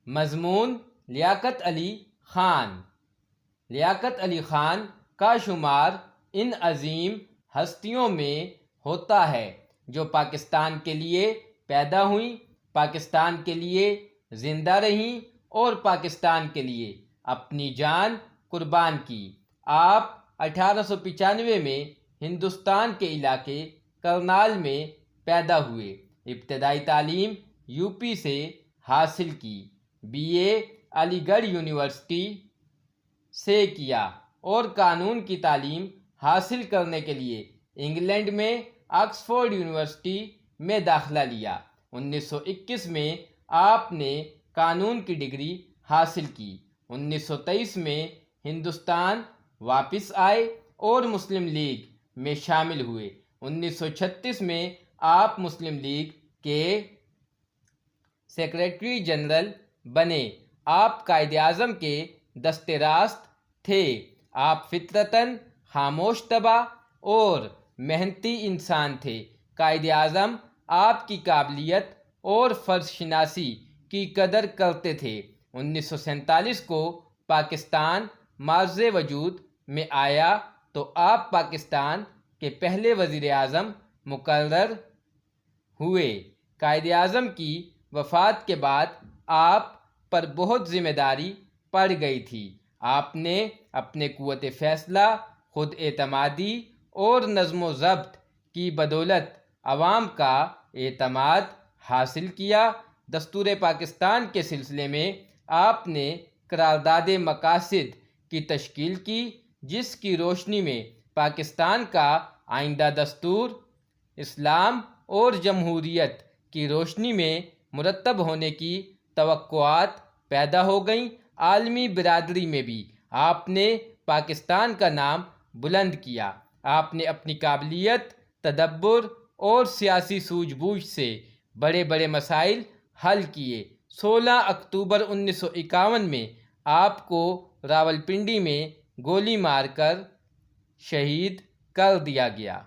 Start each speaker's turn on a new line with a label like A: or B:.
A: مضمون: لیاقت علی خان۔ لیاقت علی خان کا شمار ان عظیم ہستیوں میں ہوتا ہے جو پاکستان کے لیے پیدا ہوئیں، پاکستان کے لیے زندہ رہیں اور پاکستان کے لیے اپنی جان قربان کی۔ آپ 1895 میں ہندوستان کے علاقے کرنال میں پیدا ہوئے۔ ابتدائی تعلیم یو پی سے حاصل کی، بی اے علی گڑھ یونیورسٹی سے کیا اور قانون کی تعلیم حاصل کرنے کے لیے انگلینڈ میں آکسفورڈ یونیورسٹی میں داخلہ لیا۔ 1921 میں آپ نے قانون کی ڈگری حاصل کی۔ 1923 میں ہندوستان واپس آئے اور مسلم لیگ میں شامل ہوئے۔ 1936 میں آپ مسلم لیگ کے سیکریٹری جنرل بنے۔ آپ قائد اعظم کے دست راست تھے۔ آپ فطرتاً خاموش طبع اور محنتی انسان تھے۔ قائد اعظم آپ کی قابلیت اور فرض شناسی کی قدر کرتے تھے۔ 1947 کو پاکستان معرض وجود میں آیا تو آپ پاکستان کے پہلے وزیر اعظم مقرر ہوئے۔ قائد اعظم کی وفات کے بعد آپ پر بہت ذمہ داری پڑ گئی تھی۔ آپ نے اپنے قوت فیصلہ، خود اعتمادی اور نظم و ضبط کی بدولت عوام کا اعتماد حاصل کیا۔ دستور پاکستان کے سلسلے میں آپ نے قرارداد مقاصد کی تشکیل کی، جس کی روشنی میں پاکستان کا آئندہ دستور اسلام اور جمہوریت کی روشنی میں مرتب ہونے کی توقعات پیدا ہو گئیں۔ عالمی برادری میں بھی آپ نے پاکستان کا نام بلند کیا۔ آپ نے اپنی قابلیت، تدبر اور سیاسی سوجھ بوجھ سے بڑے بڑے مسائل حل کیے۔ 16 اکتوبر 1951 میں آپ کو راولپنڈی میں گولی مار کر شہید کر دیا گیا۔